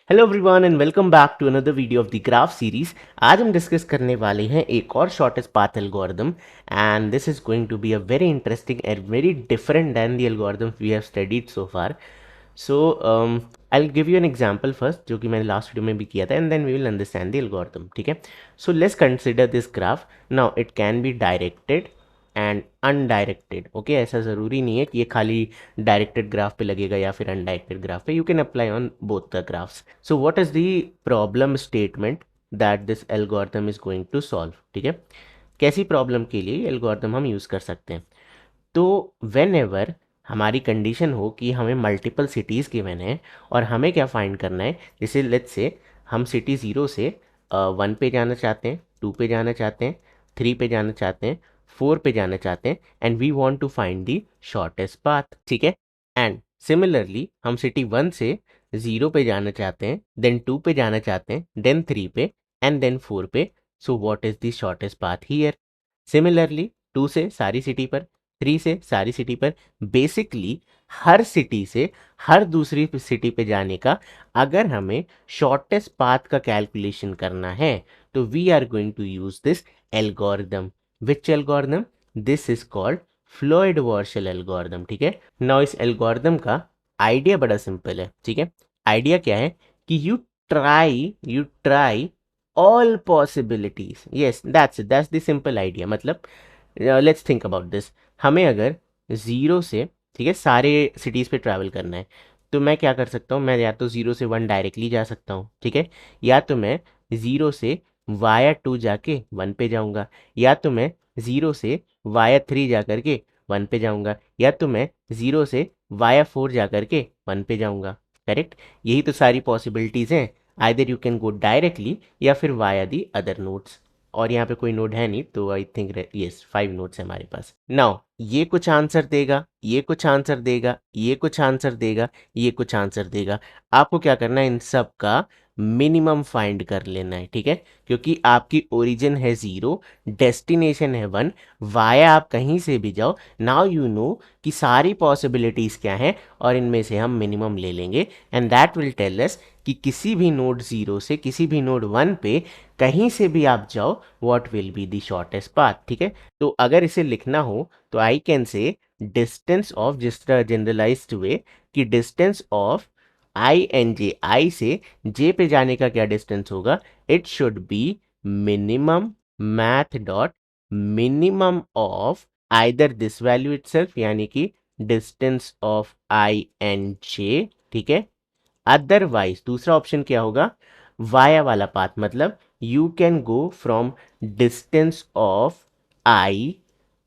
Hello everyone and welcome back to another video of the graph series. आज हम discuss करने वाले हैं एक और shortest path algorithm and this is going to be a very interesting and very different than the algorithm we have studied so far. So I will give you an example first, जो कि मैंने last video में भी किया था, and then we will understand the algorithm. ठीक है, so let's consider this graph. Now it can be directed and undirected. Okay, ऐसा ज़रूरी नहीं है कि ये खाली डायरेक्टेड ग्राफ पे लगेगा या फिर अनडायरेक्टेड ग्राफ पे। You can apply on both the graphs. So what is the problem statement that this algorithm is going to solve? ठीक है, कैसी प्रॉब्लम के लिए एल्गोरिथम हम यूज़ कर सकते हैं? तो वेन एवर हमारी कंडीशन हो कि हमें मल्टीपल सिटीज़ गिवन है और हमें क्या फाइंड करना है, जैसे लेट्स से हम सिटी 0 से 1 पे जाना चाहते हैं, 2 पे जाना चाहते हैं, 3 पे जाना चाहते हैं, 4 पे जाना चाहते हैं, and we want to find the shortest path. ठीक है, एंड सिमिलरली हम सिटी 1 से 0 पे जाना चाहते हैं, देन 2 पे जाना चाहते हैं, देन 3 पे, एंड देन 4 पे। सो what is the shortest path here? Similarly 2 से सारी सिटी पर, 3 से सारी सिटी पर, बेसिकली हर सिटी से हर दूसरी सिटी पे जाने का अगर हमें शॉर्टेस्ट पाथ का कैलकुलेशन करना है तो we are going to use this algorithm. Which algorithm? This is called Floyd Warshall algorithm. ठीक है, नाउ इस एल्गोरिदम का आइडिया बड़ा सिंपल है। ठीक है, आइडिया क्या है कि you try all possibilities. Yes, that's the simple idea. मतलब लेट्स थिंक अबाउट दिस। हमें अगर 0 से, ठीक है, सारे सिटीज़ पे ट्रैवल करना है तो मैं क्या कर सकता हूँ? मैं या तो 0 से 1 डायरेक्टली जा सकता हूँ, ठीक है, या तो मैं 0 से वाया 2 जाके 1 पे जाऊँगा, या तो मैं 0 से वाया 3 जा करके 1 पे जाऊँगा, या तो मैं 0 से वाया 4 जा करके 1 पे जाऊँगा। करेक्ट, यही तो सारी पॉसिबिलिटीज़ हैं। Either you can go directly या फिर वाया दी अदर नोड्स। और यहाँ पे कोई नोड है नहीं, तो आई थिंक यस 5 नोड्स है हमारे पास। नाउ ये कुछ आंसर देगा, ये कुछ आंसर देगा, ये कुछ आंसर देगा, ये कुछ आंसर देगा। आपको क्या करना है? इन सब का मिनिमम फाइंड कर लेना है। ठीक है, क्योंकि आपकी ओरिजिन है 0, डेस्टिनेशन है 1, वाया आप कहीं से भी जाओ। नाउ यू नो कि सारी पॉसिबिलिटीज़ क्या हैं और इनमें से हम मिनिमम ले लेंगे, and that will tell us कि किसी भी नोड 0 से किसी भी नोड 1 पे कहीं से भी आप जाओ, what will be the shortest path. ठीक है, तो अगर इसे लिखना हो तो I can say distance of, जिस तरह जनरलाइज्ड वे कि distance of i and j, i से जे पे जाने का क्या डिस्टेंस होगा? It should be minimum math dot minimum of either this value itself, यानी कि distance of i and j. ठीक है, अदरवाइज दूसरा ऑप्शन क्या होगा? वाया वाला पाथ, मतलब you can go from distance of I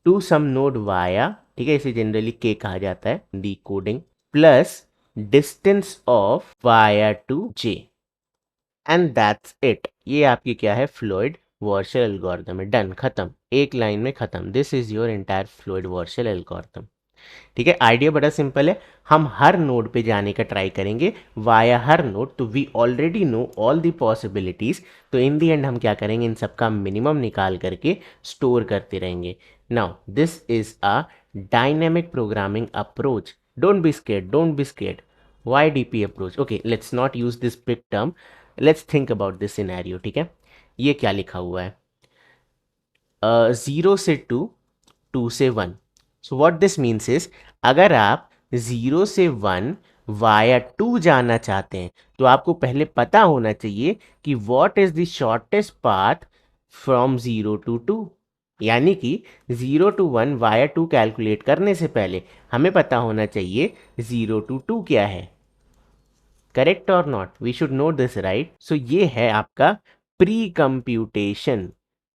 to some node via, ठीक है, इसे जनरली के कहा जाता है, D coding, plus distance of via to J, and that's it. ये आपकी क्या है? फ्लोइड वॉर्शल एल्गोरिथम है। डन, खत्म, एक लाइन में खत्म। This is your entire Floyd Warshall algorithm. ठीक है, आइडिया बड़ा सिंपल है। हम हर नोड पे जाने का ट्राई करेंगे वाया हर नोड, तो we already know all the possibilities. तो इन दी एंड हम क्या करेंगे? इन सबका मिनिमम निकाल करके स्टोर करते रहेंगे। Now this is a dynamic programming approach. Don't be scared, don't be scared. Why DP approach? Okay, let's not use this big term, let's think about this scenario. ठीक है, ये क्या लिखा हुआ है? 0 से 2, 2 से 1। So what this means is, अगर आप 0 से 1 वाया 2 जाना चाहते हैं तो आपको पहले पता होना चाहिए कि what is the shortest path from 0 to 2। यानी कि 0 टू 1 वाया 2 कैलकुलेट करने से पहले हमें पता होना चाहिए 0 टू 2 क्या है। करेक्ट और not? We should know this, right? So ये है आपका प्री कंप्यूटेशन।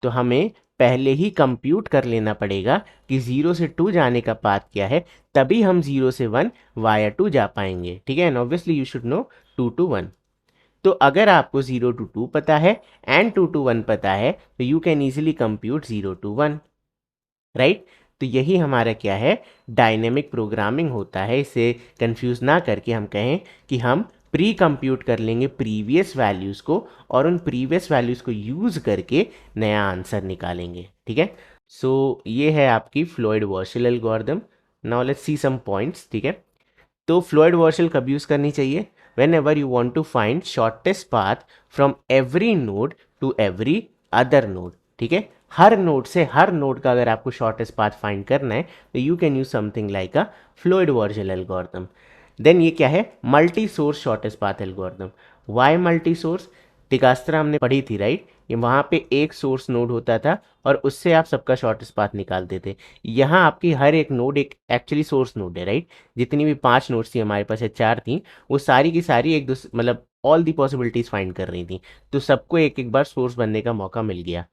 तो हमें पहले ही कंप्यूट कर लेना पड़ेगा कि 0 से 2 जाने का पाथ क्या है, तभी हम 0 से 1 वाया 2 जा पाएंगे। ठीक है, and obviously you should know 2 to 1। तो अगर आपको 0 टू 2 पता है एंड 2 टू 1 पता है तो you can easily compute 0 to 1, right? तो यही हमारा क्या है? डायनेमिक प्रोग्रामिंग होता है। इसे कंफ्यूज ना करके हम कहें कि हम प्री कंप्यूट कर लेंगे प्रीवियस वैल्यूज़ को और उन प्रीवियस वैल्यूज़ को यूज़ करके नया आंसर निकालेंगे। ठीक है, सो ये है आपकी Floyd Warshall algorithm. Now let's see some points. ठीक है, तो फ्लोइड वॉर्शल कब यूज़ करनी चाहिए? whenever you want to find shortest path from every node to every other node. ठीक है, हर नोड से हर नोड का अगर आपको शॉर्टेस्ट पाथ फाइंड करना है तो you can use something like a Floyd Warshall algorithm. Then ये क्या है, multi source shortest path algorithm. Why multi source, Dijkstra हमने पढ़ी थी राइट, ये वहाँ पे एक सोर्स नोड होता था और उससे आप सबका शॉर्टेस्ट पाथ निकालते थे. यहाँ आपकी हर एक नोड एक एक्चुअली सोर्स नोड है राइट. जितनी भी 5 नोड्स थी हमारे पास या 4 थी, वो सारी की सारी एक दूसरे मतलब ऑल दी पॉसिबिलिटीज फाइंड कर रही थी, तो सबको एक एक बार सोर्स बनने का मौका मिल गया.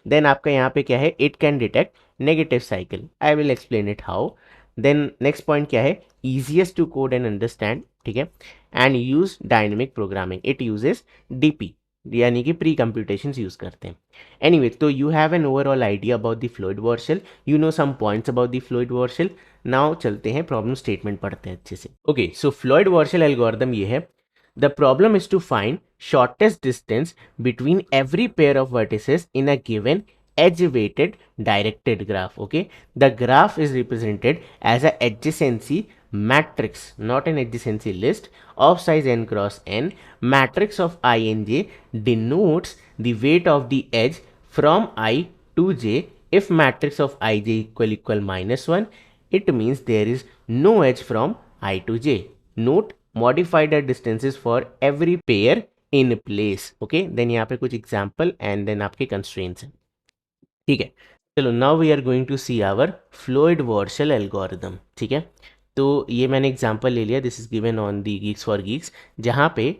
देन आपका यहाँ पे क्या है, it can detect negative cycle. I will explain it how. Then next point क्या है, easiest to code and understand. ठीक है, and use dynamic programming. It uses DP यानी कि प्री कंप्यूटेशन यूज करते हैं. एनीवे, तो you have an overall idea about the Floyd Warshall, you know some points about the Floyd Warshall. Now चलते हैं problem statement पढ़ते हैं अच्छे से. ओके, सो फ्लूइड वॉर्शल एल्गोरिथम ये है. The problem is to find shortest distance between every pair of vertices in a given edge-weighted directed graph. Okay, the graph is represented as a adjacency matrix, not an adjacency list, of size n cross n. Matrix of I and j denotes the weight of the edge from I to j. If matrix of ij equal -1, it means there is no edge from I to j. Note modify the distances for every pair in place. Okay, then यहाँ पे कुछ example and then आपके constraints हैं. ठीक है, चलो now we are going to see our Floyd Warshall algorithm. ठीक है, तो ये मैंने एग्जांपल ले लिया, this is given on the Geeks for Geeks, जहाँ पे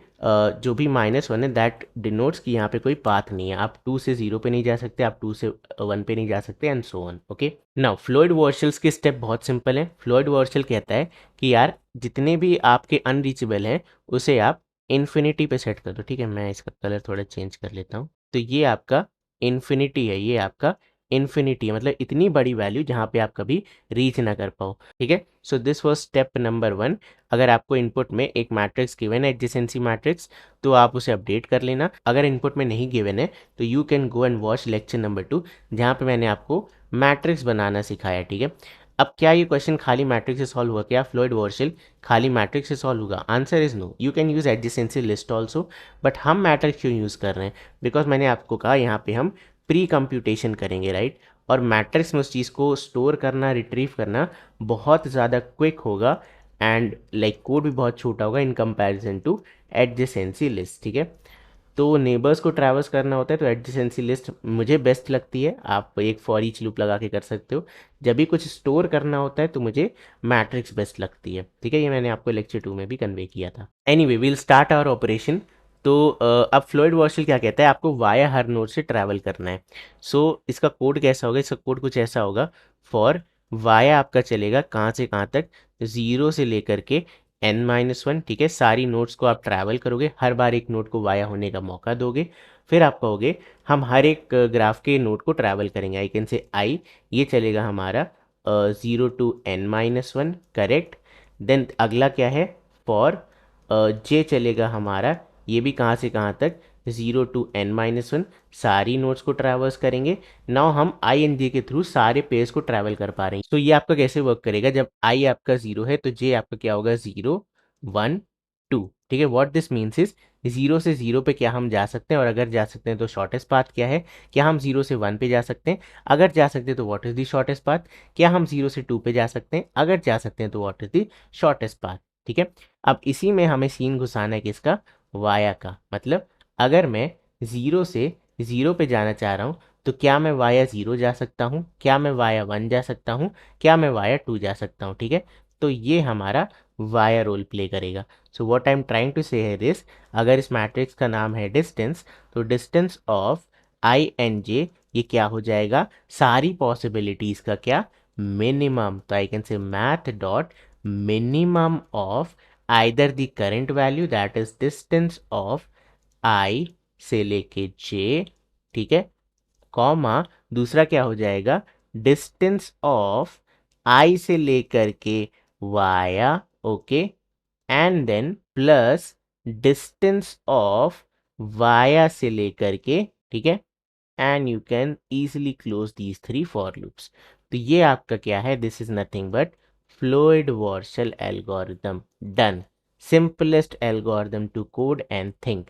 जो भी -1 है दैट डिनोट्स कि यहाँ पे कोई पाथ नहीं है. आप 2 से 0 पे नहीं जा सकते, आप 2 से 1 पे नहीं जा सकते and so on. Okay, now Floyd Warshall's के स्टेप बहुत सिंपल है. फ्लोइड वॉर्शल कहता है कि यार जितने भी आपके अनरीचेबल हैं उसे आप इन्फिनिटी पे सेट कर दो. ठीक है, मैं इसका कलर थोड़ा चेंज कर लेता हूँ. तो ये आपका इन्फिनिटी है, ये आपका इन्फिनिटी मतलब इतनी बड़ी वैल्यू जहाँ पे आप कभी रीच ना कर पाओ. ठीक है, so this was step number 1. अगर आपको इनपुट में एक मैट्रिक्स गिवन है एडजेसेंसी मैट्रिक्स, तो आप उसे अपडेट कर लेना. अगर इनपुट में नहीं गिवन है तो you can go and watch lecture number 2, जहाँ पे मैंने आपको मैट्रिक्स बनाना सिखाया. ठीक है, अब क्या ये क्वेश्चन खाली मैट्रिक्स से सॉल्व हुआ? क्या फ्लोइड वॉर्शल खाली मैट्रिक्स से सॉल्व होगा? Answer is no. You can use adjacency list also, but हम मैट्रिक्स क्यों यूज़ कर रहे हैं? बिकॉज मैंने आपको कहा यहाँ पे हम प्री कंप्यूटेशन करेंगे राइट, और मैट्रिक्स में उस चीज़ को स्टोर करना, रिट्रीव करना बहुत ज़्यादा क्विक होगा एंड लाइक कोड भी बहुत छोटा होगा in comparison to adjacency list. ठीक है, तो नेबर्स को ट्रैवर्स करना होता है तो एडजेसेंसी लिस्ट मुझे बेस्ट लगती है. आप एक फॉर ईच लूप लगा के कर सकते हो. जब भी कुछ स्टोर करना होता है तो मुझे मैट्रिक्स बेस्ट लगती है. ठीक है, ये मैंने आपको लेक्चर 2 में भी कन्वे किया था. Anyway, will start our operation. तो अब फ्लोइड वॉर्शल क्या कहता है, आपको वाया हर नोड से ट्रैवल करना है. सो इसका कोड कैसा होगा? इसका कोड कुछ ऐसा होगा. फॉर वाया आपका चलेगा कहाँ से कहाँ तक, 0 से लेकर के n-1. ठीक है, सारी नोड्स को आप ट्रैवल करोगे, हर बार एक नोड को वाया होने का मौका दोगे. फिर आप कहोगे हम हर एक ग्राफ के नोड को ट्रैवल करेंगे. आई कैन से आई, ये चलेगा हमारा 0 to n-1. करेक्ट. देन अगला क्या है, फॉर जे चलेगा हमारा, ये भी कहाँ से कहाँ तक, 0 to n-1. सारी नोड्स को ट्रैवर्स करेंगे. नाउ हम आई एंड जे के थ्रू सारे पेयर्स को ट्रैवल कर पा रहे हैं. तो ये आपका कैसे वर्क करेगा, जब आई आपका 0 है तो जे आपका क्या होगा, 0 1 2. ठीक है, व्हाट दिस मीन्स इज 0 से 0 पे क्या हम जा सकते हैं, और अगर जा सकते हैं तो शॉर्टेस्ट पाथ क्या है? क्या हम 0 से 1 पे जा सकते हैं? अगर जा सकते हैं तो what is the shortest path? क्या हम 0 से 2 पे जा सकते हैं? अगर जा सकते हैं तो what is the shortest path? ठीक है, अब इसी में हमें सीन घुसाना है किसका, वाया का. मतलब अगर मैं 0 से 0 पे जाना चाह रहा हूँ तो क्या मैं वाया 0 जा सकता हूँ? क्या मैं वाया 1 जा सकता हूँ? क्या मैं वाया 2 जा सकता हूँ? ठीक है, तो ये हमारा वाया रोल प्ले करेगा. So what I am trying to say है दिस, अगर इस मैट्रिक्स का नाम है डिस्टेंस, तो डिस्टेंस ऑफ आई एंड जे ये क्या हो जाएगा, सारी पॉसिबिलिटीज का क्या, मिनिमम. तो I can say math dot minimum of either the current value that is distance of i से लेके जे. ठीक है, कॉमा दूसरा क्या हो जाएगा, डिस्टेंस ऑफ आई से लेकर के via. Okay, and then plus distance of via से लेकर के. ठीक है, and you can easily close these 3 for loops. तो ये आपका क्या है, this is nothing but Floyd Warshall algorithm. Done. Simplest algorithm to code and think.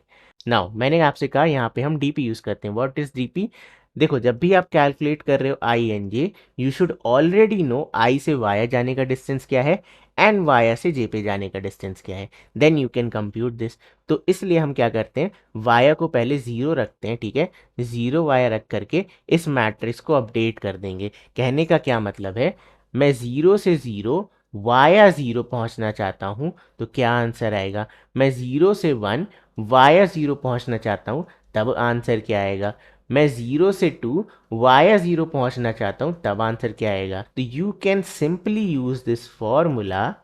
Now मैंने आपसे कहा यहाँ पे हम डीपी यूज करते हैं। What is DP? देखो, जब भी आप कैलकुलेट कर रहे हो i and j, you should already know i से वाया जाने का डिस्टेंस क्या है एंड वाया से जे पे जाने का डिस्टेंस क्या है, then you can compute this. तो इसलिए हम क्या करते हैं, वाया को पहले जीरो रखते हैं, ठीक है, जीरो वाया रख करके इस मैट्रिक्स को अपडेट कर देंगे। कहने का क्या मतलब है, मैं जीरो से जीरो वाया जीरो पहुंचना चाहता हूं, तो क्या आंसर आएगा? मैं जीरो से वन वाया ज़ीरो पहुंचना चाहता हूँ, तब आंसर क्या आएगा? मैं ज़ीरो से टू वाया ज़ीरो पहुंचना चाहता हूँ, तब आंसर क्या आएगा? तो you can simply use this formula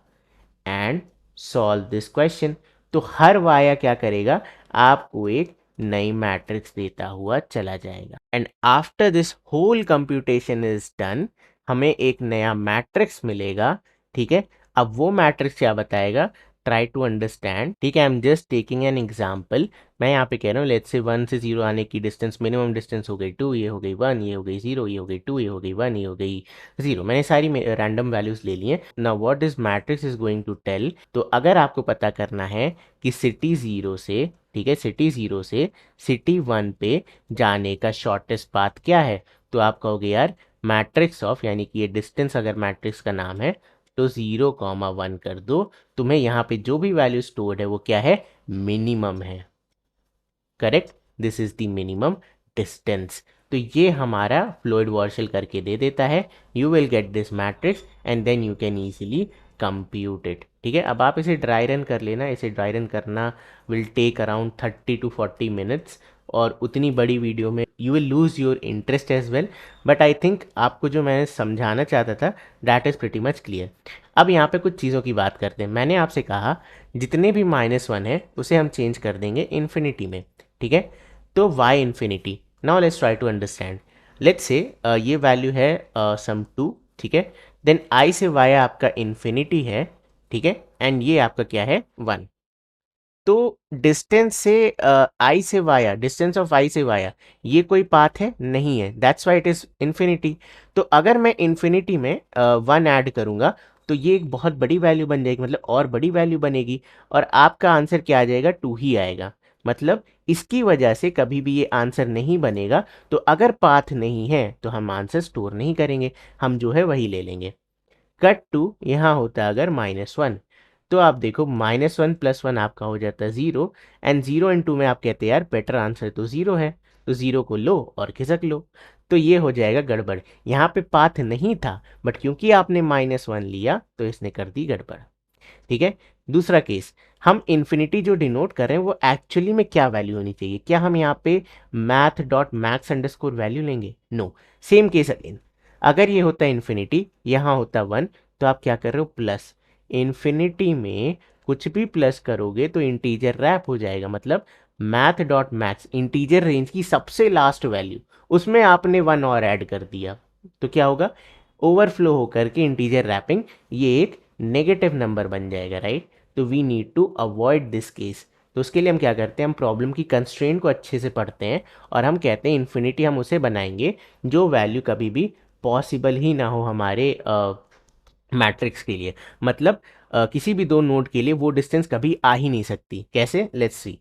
and solve this question. तो हर वाया क्या करेगा, आपको एक नई मैट्रिक्स देता हुआ चला जाएगा। And after this whole computation is done, हमें एक नया मैट्रिक्स मिलेगा, ठीक है। अब वो मैट्रिक्स क्या बताएगा, ट्राई टू अंडरस्टैंड, ठीक है। I am just taking an example. मैं यहाँ पे कह रहा हूँ, लेट्स से वन से जीरो आने की डिस्टेंस, मिनिमम डिस्टेंस हो गई टू, ये हो गई वन, ये हो गई जीरो, ये हो गई टू, ये हो गई वन, ये हो गई जीरो। मैंने सारी रैंडम वैल्यूज ले ली हैं। Now what is matrix is going to tell, तो अगर आपको पता करना है कि सिटी जीरो से, ठीक है, सिटी जीरो से सिटी वन पे जाने का शॉर्टेस्ट पाथ क्या है, तो आप कहोगे यार मैट्रिक्स ऑफ, यानी कि ये डिस्टेंस अगर मैट्रिक्स का नाम है, तो 0, 1 कर दो। तुम्हें यहाँ पे जो भी वैल्यू स्टोर्ड है वो क्या है, मिनिमम है। Correct, this is the minimum distance. तो ये हमारा फ्लोइड वॉर्शल करके दे देता है। You will get this matrix and then you can easily compute it, ठीक है। अब आप इसे ड्राई रन कर लेना। इसे ड्राई रन करना will take around 30 to 40 minutes, और उतनी बड़ी वीडियो में you will lose your interest as well. But I think आपको जो मैंने समझाना चाहता था that is pretty much clear. अब यहाँ पे कुछ चीज़ों की बात करते हैं। मैंने आपसे कहा जितने भी -1 है उसे हम चेंज कर देंगे इन्फिनिटी में, ठीक है। तो y infinity, now let's try to understand. Let's say ये वैल्यू है सम 2, ठीक है। देन i से y आपका इन्फिनिटी है, ठीक है, एंड ये आपका क्या है, 1। तो डिस्टेंस से i से वाया, डिस्टेंस ऑफ i से वाया, ये कोई पाथ है नहीं है, that's why it is infinity. तो अगर मैं इन्फिनिटी में 1 ऐड करूंगा तो ये एक बहुत बड़ी वैल्यू बन जाएगी, मतलब और बड़ी वैल्यू बनेगी, और आपका आंसर क्या आ जाएगा, 2 ही आएगा। मतलब इसकी वजह से कभी भी ये आंसर नहीं बनेगा। तो अगर पाथ नहीं है तो हम आंसर स्टोर नहीं करेंगे, हम जो है वही ले लेंगे। कट टू यहाँ होता है अगर -1, तो आप देखो -1 + 1 आपका हो जाता है 0, एंड 0 इन 2 में आप कहते हैं यार बेटर आंसर तो 0 है, तो 0 को लो और खिसक लो। तो ये हो जाएगा गड़बड़। यहाँ पे पाथ नहीं था, बट क्योंकि आपने -1 लिया तो इसने कर दी गड़बड़, ठीक है। दूसरा केस, हम इन्फिनिटी जो डिनोट कर रहे हैं वो एक्चुअली में क्या वैल्यू होनी चाहिए, क्या हम यहाँ पे math.max_वैल्यू लेंगे? नो। सेम केस अगेन, अगर ये होता है इन्फिनिटी, यहाँ होता 1, तो आप क्या कर रहे हो, प्लस। इन्फिनिटी में कुछ भी प्लस करोगे तो इंटीजर रैप हो जाएगा, मतलब math.max इंटीजर रेंज की सबसे लास्ट वैल्यू, उसमें आपने 1 और ऐड कर दिया, तो क्या होगा, ओवरफ्लो होकर के इंटीजर रैपिंग ये एक नेगेटिव नंबर बन जाएगा, राइट। तो we need to avoid this case. तो उसके लिए हम क्या करते हैं, हम प्रॉब्लम की कंस्ट्रेंट को अच्छे से पढ़ते हैं, और हम कहते हैं इन्फिनिटी हम उसे बनाएंगे जो वैल्यू कभी भी पॉसिबल ही ना हो हमारे मैट्रिक्स के लिए। मतलब किसी भी दो नोड के लिए वो डिस्टेंस कभी आ ही नहीं सकती। कैसे, लेट्स सी।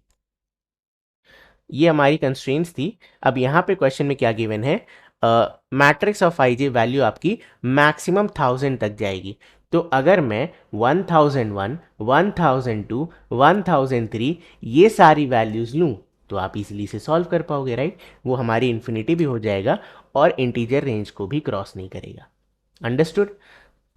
ये हमारी कंस्ट्रेंट्स थी। अब यहाँ पे क्वेश्चन में क्या गिवन है, matrix of I J value आपकी मैक्सिमम 1000 तक जाएगी। तो अगर मैं 1001, 1002, 1003 ये सारी वैल्यूज़ लूँ तो आप इजीली से सॉल्व कर पाओगे, राइट। वो हमारी इन्फिनिटी भी हो जाएगा और इंटीजर रेंज को भी क्रॉस नहीं करेगा। अंडरस्टूड।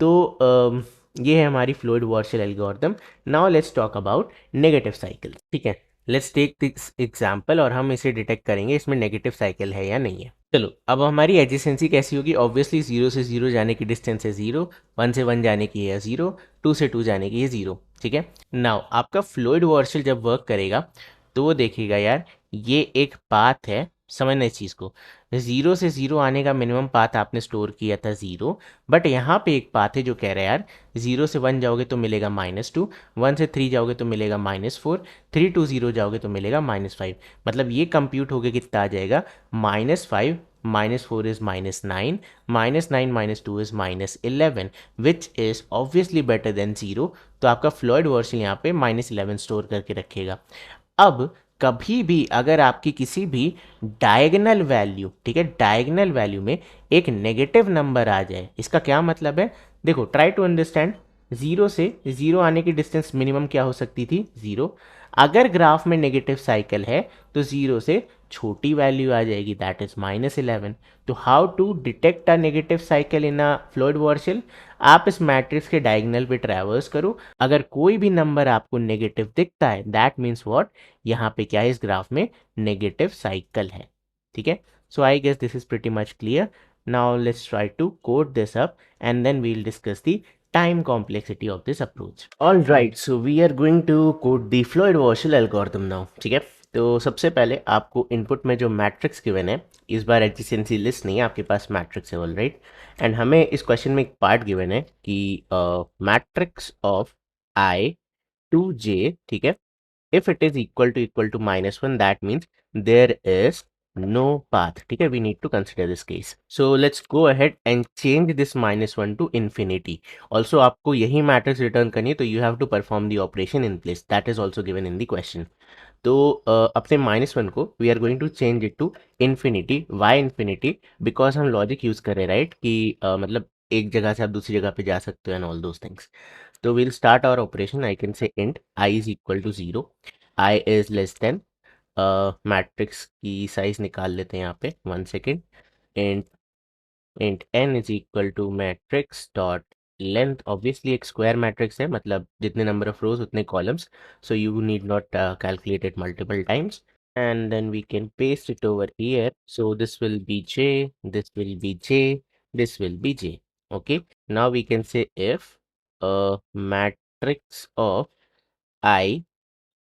तो ये है हमारी Floyd Warshall algorithm. Now let's talk about negative cycle, ठीक है। लेट्स टेक दिस एग्जांपल और हम इसे डिटेक्ट करेंगे इसमें नेगेटिव साइकिल है या नहीं है। चलो, अब हमारी एडजेसेंसी कैसी होगी, ऑब्वियसली 0 से 0 जाने की डिस्टेंस है 0, 1 से 1 जाने की है 0, 2 से 2 जाने की है 0, ठीक है। नाउ आपका फ्लूइड वॉर्शल जब वर्क करेगा तो वो देखेगा यार ये एक पाथ है, समझना इस चीज़ को, 0 से 0 आने का मिनिमम पाथ आपने स्टोर किया था 0, बट यहाँ पे एक पाथ है जो कह रहा है यार 0 से 1 जाओगे तो मिलेगा -2, 1 से 3 जाओगे तो मिलेगा -4, 3 to 0 जाओगे तो मिलेगा -5। मतलब ये कंप्यूट होके कितना आ जाएगा, -5 -4 is -9, -9 -2 is -11, which is obviously better than 0। तो आपका फ्लॉयड वर्शल यहाँ पे -11 स्टोर करके रखेगा। अब कभी भी अगर आपकी किसी भी डायगोनल वैल्यू, ठीक है, डायगोनल वैल्यू में एक नेगेटिव नंबर आ जाए, इसका क्या मतलब है? देखो, ट्राई टू अंडरस्टैंड। जीरो से जीरो आने की डिस्टेंस मिनिमम क्या हो सकती थी? जीरो। अगर ग्राफ में नेगेटिव साइकिल है तो जीरो से छोटी वैल्यू आ जाएगी, दैट इज -11। तो how to detect a negative cycle in a Floyd Warshall? आप इस मैट्रिक्स के डायगोनल पे ट्रैवर्स करो, अगर कोई भी नंबर आपको नेगेटिव दिखता है, दैट मीन्स व्हाट, यहाँ पे क्या है इस ग्राफ में? नेगेटिव साइकिल है। ठीक है, so I guess this is pretty much clear. Now let's try to code this up and then we'll discuss the time complexity of this approach. All right, so we are going to code the Floyd Warshall algorithm now. ठीक है, तो सबसे पहले आपको input में जो matrix given है, इस बार एडजेसेंसी लिस्ट नहीं है, आपके पास मैट्रिक्स है ऑलराइट। एंड हमें इस क्वेश्चन में एक पार्ट गिवन है कि मैट्रिक्स ऑफ आई टू जे, ठीक है, if it is equal to -1, that means there is no path. ठीक है, we need to consider this case. So let's go ahead and change this -1 to infinity. Also आपको यही matrix return करनी है, तो you have to perform the operation in place. That is also given in the question. तो अपने -1 को we are going to change it to infinity. Why infinity? Because हम logic use कर रहे हैं, राइट, कि मतलब एक जगह से आप दूसरी जगह पे जा सकते हो एंड ऑल दोज थिंग्स। तो we'll start our operation. I can say int I is equal to 0, I is less than, matrix की साइज निकाल लेते हैं यहाँ पे, 1 second. Int n is equal to matrix dot length, obviously एक square matrix है, मतलब जितने नंबर ऑफ रोज उतने columns, so you need not calculate it multiple times, and then we can paste it over here. So this will be j, this will be j, this will be j. Okay, now we can say if a matrix of I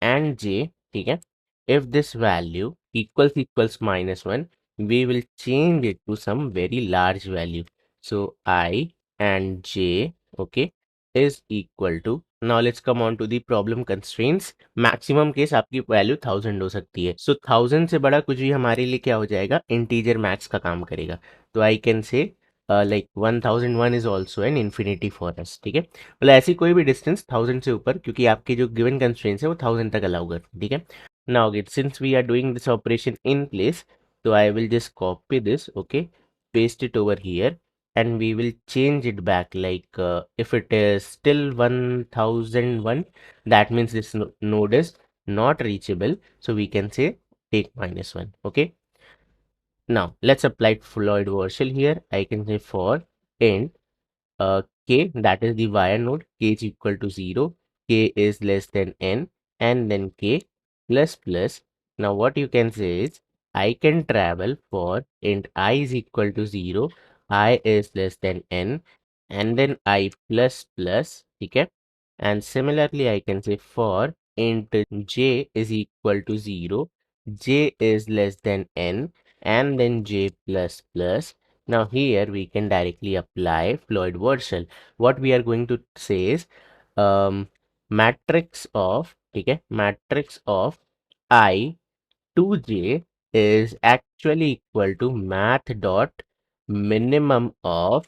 and j, ठीक है, if this value equals -1, we will change it to some very large value. So I and j, okay, is equal to, now let's come on to the problem constraints. Maximum case आपकी value 1000 हो सकती है, सो 1000 से बड़ा कुछ भी हमारे लिए क्या हो जाएगा? इंटीजर मैक्स का काम करेगा। तो आई कैन से like 1001 is also an infinity for us. ठीक है, मतलब ऐसी कोई भी डिस्टेंस 1000 से ऊपर, क्योंकि आपके जो गिवन कंस्ट्रेंट्स है वो 1000 तक अलाउ कर, ठीक है। Now get, since we are doing this operation in place, तो I will just copy this, okay, paste it over here, and we will change it back, like if it is still 1001, that means this node is not reachable, so we can say take -1. Okay, now let's apply Floyd Warshall here. I can say for int k, that is the wire node, k is equal to 0, k is less than n, and then k plus plus. Now what you can say is, I can travel for int I is equal to 0, I is less than n, and then I plus plus, okay, and similarly I can say for int j is equal to 0, j is less than n, and then j plus plus. Now here we can directly apply Floyd Warshall. What we are going to say is, matrix of, ठीक है, matrix of I to j is actually equal to math dot minimum of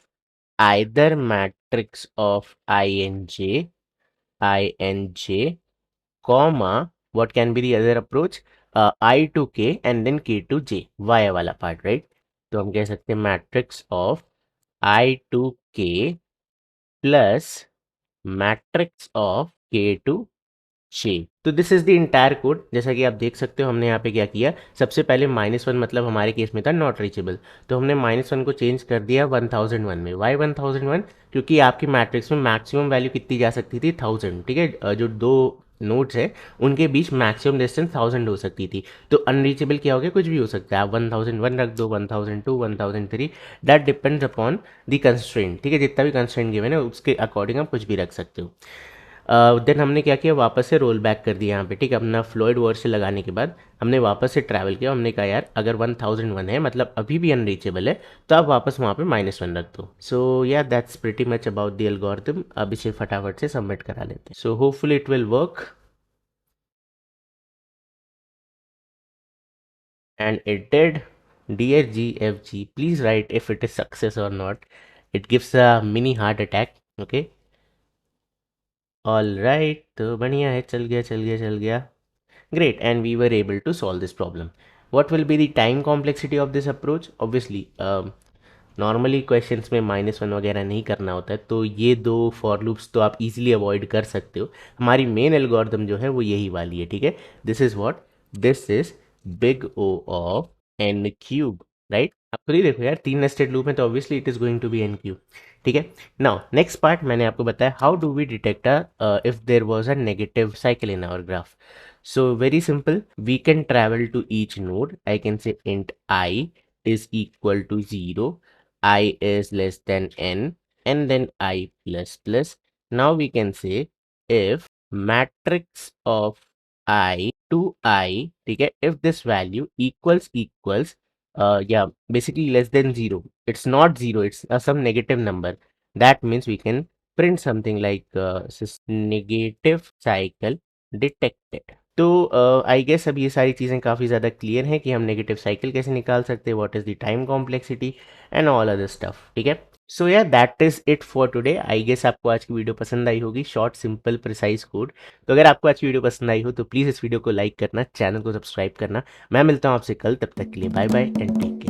either matrix of I and j, comma, what can be the other approach? I to k and then k to j, y वाला part, right? तो हम कह सकते हैं matrix of I to k plus matrix of k to j। तो this is the entire code. जैसा कि आप देख सकते हो, हमने यहाँ पे क्या किया, सबसे पहले -1 मतलब हमारे केस में था नॉट रीचेबल, तो हमने -1 को चेंज कर दिया 1001 में। वाई 1001? क्योंकि आपकी मैट्रिक्स में मैक्सिमम वैल्यू कितनी जा सकती थी? 1000। ठीक है, जो दो नोड्स है उनके बीच मैक्सिमम डिस्टेंस 1000 हो सकती थी। तो अनरीचेबल क्या हो गया? कुछ भी हो सकता है। आप 1001 रख दो, 1002, 1003, that depends upon the constraint. ठीक है, जितना भी कंस्ट्रेंट गिवन है उसके अकॉर्डिंग आप कुछ भी रख सकते हो। देन हमने क्या किया, वापस से रोल बैक कर दिया यहाँ पे। ठीक है, अपना फ्लोइड वर्ड से लगाने के बाद हमने वापस से ट्रैवल किया। हमने कहा यार अगर 1001 है मतलब अभी भी अनरीचेबल है, तो आप वापस वहाँ पे -1 रख दो। सो या that's pretty much about the algorithm. अब इसे फटाफट से सबमिट करा लेते हैं। So hopefully it will work, and it did. Dear GFG, please write if it is success or not. It gives a mini heart attack. Okay. All right. तो बढ़िया है, चल गया चल गया चल गया. Great, and we were able to solve this problem. What will be the time complexity of this approach? Obviously, normally questions में -1 वगैरह नहीं करना होता है, तो ये दो फॉर लूप्स तो आप इजीली अवॉइड कर सकते हो. हमारी मेन एल्गोरिथम जो है वो यही वाली है. ठीक है. This is what, this is big O of N cube. Right. आप खुद ही देखो यार, 3 नेस्टेड लूप है तो obviously it is going to be N cube. ठीक है. नाउ नेक्स्ट पार्ट मैंने आपको बताया, how do we detect if there was a negative cycle in our graph. So very simple, we can travel to each node. I can say int I is equal to 0, I is less than n, and then I plus plus. Now we can say if matrix of I to I, ठीक है, if this value equals yeah, basically less than 0. It's not 0, it's some negative number. That means we can print something like negative cycle detected. तो I guess अब ये सारी चीज़ें काफ़ी ज़्यादा clear हैं कि हम नेगेटिव साइकिल कैसे निकाल सकते हैं, what is the time complexity and all other stuff. ठीक है. So yeah that is it for today. I guess आपको आज की वीडियो पसंद आई होगी. Short simple precise code. तो अगर आपको आज की वीडियो पसंद आई हो तो प्लीज़ इस वीडियो को लाइक करना, चैनल को सब्सक्राइब करना. मैं मिलता हूँ आपसे कल, तब तक के लिए bye bye and take care.